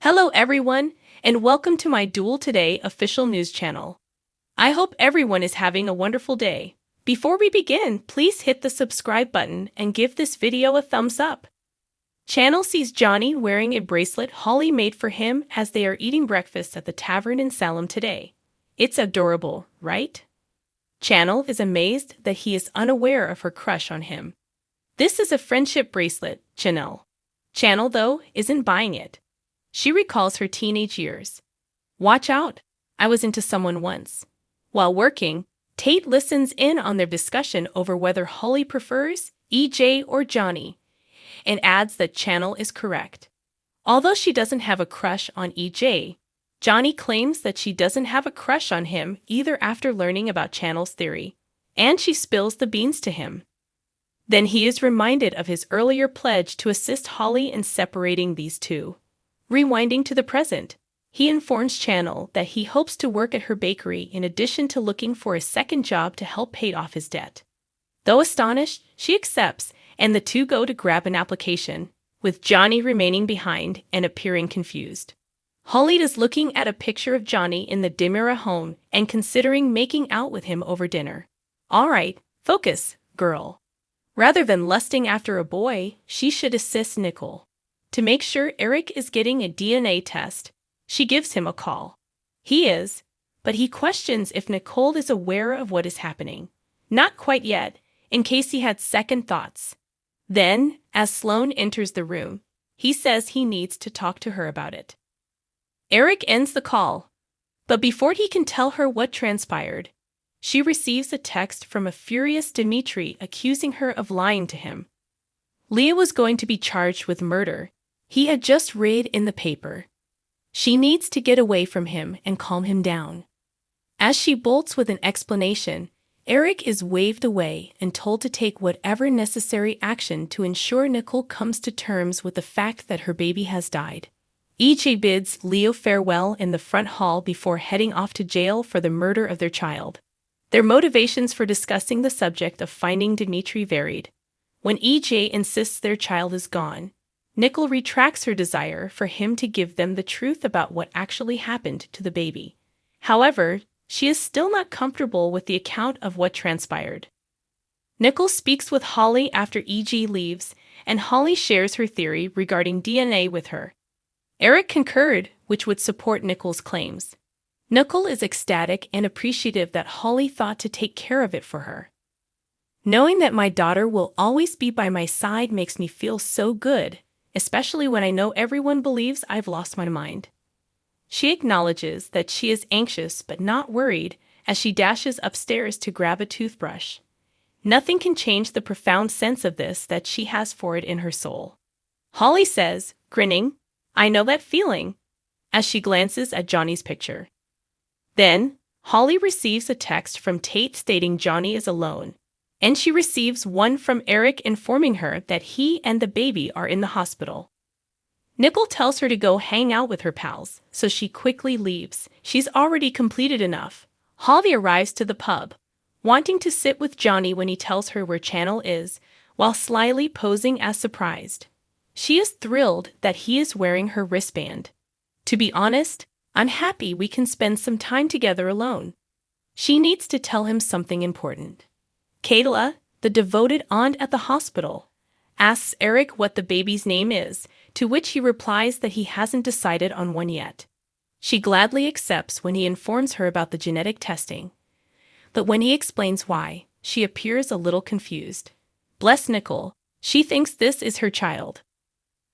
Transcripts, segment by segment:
Hello everyone, and welcome to my Duel Today official news channel. I hope everyone is having a wonderful day. Before we begin, please hit the subscribe button and give this video a thumbs up. Channel sees Johnny wearing a bracelet Holly made for him as they are eating breakfast at the tavern in Salem today. It's adorable, right? Channel is amazed that he is unaware of her crush on him. This is a friendship bracelet, Chanel. Channel, though, isn't buying it. She recalls her teenage years. Watch out, I was into someone once. While working, Tate listens in on their discussion over whether Holly prefers EJ or Johnny, and adds that Channel is correct. Although she doesn't have a crush on EJ, Johnny claims that she doesn't have a crush on him either after learning about Channel's theory, and she spills the beans to him. Then he is reminded of his earlier pledge to assist Holly in separating these two. Rewinding to the present, he informs Channel that he hopes to work at her bakery in addition to looking for a second job to help pay off his debt. Though astonished, she accepts, and the two go to grab an application, with Johnny remaining behind and appearing confused. Holly is looking at a picture of Johnny in the Dimura home and considering making out with him over dinner. All right, focus, girl. Rather than lusting after a boy, she should assist Nicole. To make sure Eric is getting a DNA test, she gives him a call. He is, but he questions if Nicole is aware of what is happening. Not quite yet, in case he had second thoughts. Then, as Sloan enters the room, he says he needs to talk to her about it. Eric ends the call, but before he can tell her what transpired, she receives a text from a furious Dimitri accusing her of lying to him. Leah was going to be charged with murder. He had just read in the paper. She needs to get away from him and calm him down. As she bolts with an explanation, Eric is waved away and told to take whatever necessary action to ensure Nicole comes to terms with the fact that her baby has died. EJ bids Leo farewell in the front hall before heading off to jail for the murder of their child. Their motivations for discussing the subject of finding Dimitri varied. When EJ insists their child is gone, Nicole retracts her desire for him to give them the truth about what actually happened to the baby. However, she is still not comfortable with the account of what transpired. Nicole speaks with Holly after EJ leaves, and Holly shares her theory regarding DNA with her. Eric concurred, which would support Nicole's claims. Nicole is ecstatic and appreciative that Holly thought to take care of it for her. Knowing that my daughter will always be by my side makes me feel so good, especially when I know everyone believes I've lost my mind. She acknowledges that she is anxious but not worried as she dashes upstairs to grab a toothbrush. Nothing can change the profound sense of this that she has for it in her soul. Holly says, grinning, "I know that feeling," as she glances at Johnny's picture. Then, Holly receives a text from Tate stating Johnny is alone, and she receives one from Eric informing her that he and the baby are in the hospital. Nicole tells her to go hang out with her pals, so she quickly leaves. She's already completed enough. Holly arrives to the pub, wanting to sit with Johnny when he tells her where Channel is, while slyly posing as surprised. She is thrilled that he is wearing her wristband. To be honest, I'm happy we can spend some time together alone. She needs to tell him something important. Kayla, the devoted aunt at the hospital, asks Eric what the baby's name is, to which he replies that he hasn't decided on one yet. She gladly accepts when he informs her about the genetic testing. But when he explains why, she appears a little confused. Bless Nicole, she thinks this is her child.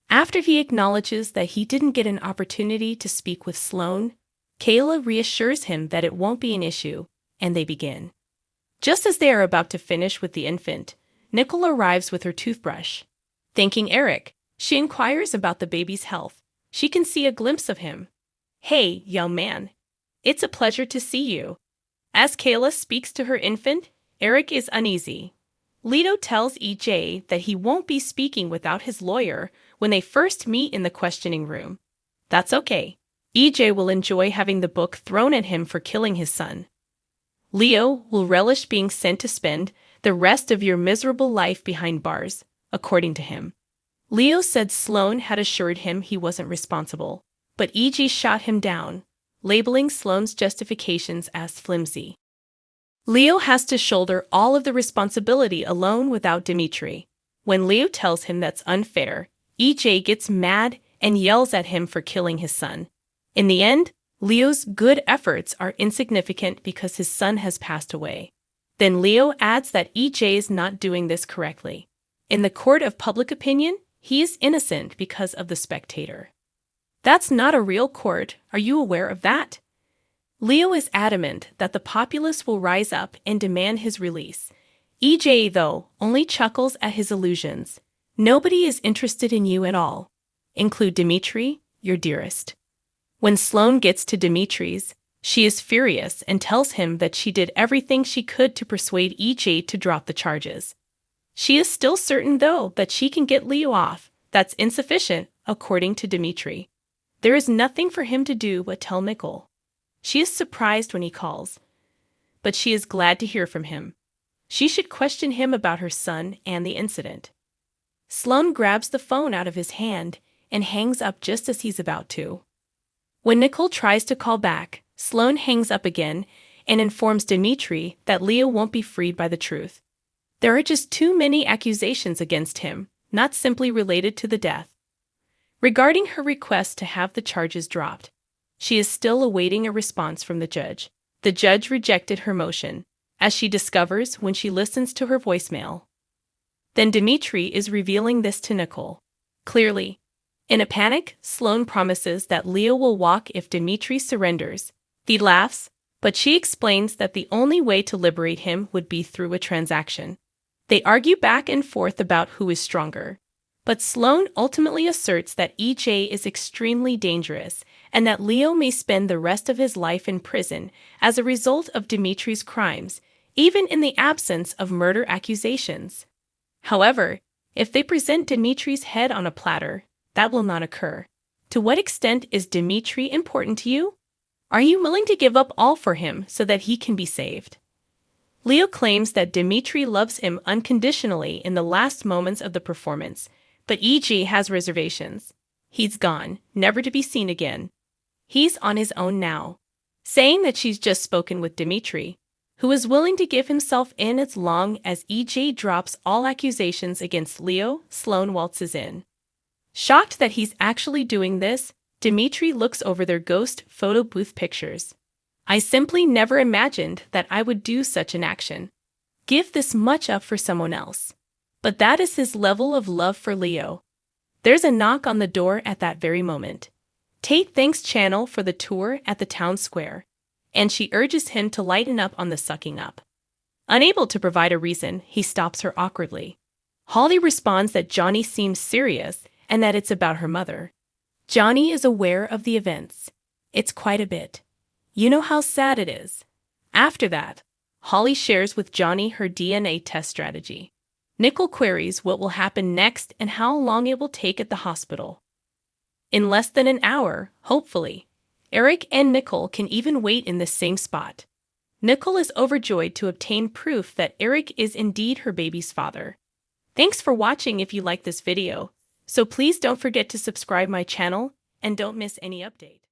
After he acknowledges that he didn't get an opportunity to speak with Sloan, Kayla reassures him that it won't be an issue, and they begin. Just as they are about to finish with the infant, Nicole arrives with her toothbrush. Thanking Eric, she inquires about the baby's health. She can see a glimpse of him. "Hey, young man. It's a pleasure to see you." As Kayla speaks to her infant, Eric is uneasy. Leto tells EJ that he won't be speaking without his lawyer when they first meet in the questioning room. That's okay. EJ will enjoy having the book thrown at him for killing his son. Leo will relish being sent to spend the rest of your miserable life behind bars, according to him. Leo said Sloan had assured him he wasn't responsible, but EG shot him down, labeling Sloan's justifications as flimsy. Leo has to shoulder all of the responsibility alone without Dimitri. When Leo tells him that's unfair, EJ gets mad and yells at him for killing his son. In the end, Leo's good efforts are insignificant because his son has passed away. Then Leo adds that EJ is not doing this correctly. In the court of public opinion, he is innocent because of the spectator. That's not a real court, are you aware of that? Leo is adamant that the populace will rise up and demand his release. EJ, though, only chuckles at his illusions. Nobody is interested in you at all. Include Dimitri, your dearest. When Sloan gets to Dimitri's, she is furious and tells him that she did everything she could to persuade EJ to drop the charges. She is still certain, though, that she can get Leo off. That's insufficient, according to Dimitri. There is nothing for him to do but tell Nicole. She is surprised when he calls, but she is glad to hear from him. She should question him about her son and the incident. Sloan grabs the phone out of his hand and hangs up just as he's about to. When Nicole tries to call back, Sloan hangs up again and informs Dimitri that Leo won't be freed by the truth. There are just too many accusations against him, not simply related to the death. Regarding her request to have the charges dropped, she is still awaiting a response from the judge. The judge rejected her motion, as she discovers when she listens to her voicemail. Then Dimitri is revealing this to Nicole. Clearly, in a panic, Sloan promises that Leo will walk if Dimitri surrenders. He laughs, but she explains that the only way to liberate him would be through a transaction. They argue back and forth about who is stronger. But Sloan ultimately asserts that EJ is extremely dangerous and that Leo may spend the rest of his life in prison as a result of Dimitri's crimes, even in the absence of murder accusations. However, if they present Dimitri's head on a platter, that will not occur. To what extent is Dimitri important to you? Are you willing to give up all for him so that he can be saved? Leo claims that Dimitri loves him unconditionally in the last moments of the performance, but EG has reservations. He's gone, never to be seen again. He's on his own now, saying that she's just spoken with Dimitri, who is willing to give himself in as long as EJ drops all accusations against Leo. Sloan waltzes in. Shocked that he's actually doing this, Dimitri looks over their ghost photo booth pictures. I simply never imagined that I would do such an action. Give this much up for someone else. But that is his level of love for Leo. There's a knock on the door at that very moment. Tate thanks Channel for the tour at the town square, and she urges him to lighten up on the sucking up. Unable to provide a reason, he stops her awkwardly. Holly responds that Johnny seems serious and that it's about her mother. Johnny is aware of the events. It's quite a bit. You know how sad it is. After that, Holly shares with Johnny her DNA test strategy. Nicole queries what will happen next and how long it will take at the hospital. In less than an hour, hopefully, Eric and Nicole can even wait in the same spot. Nicole is overjoyed to obtain proof that Eric is indeed her baby's father. Thanks for watching. If you like this video, so please don't forget to subscribe my channel and don't miss any updates.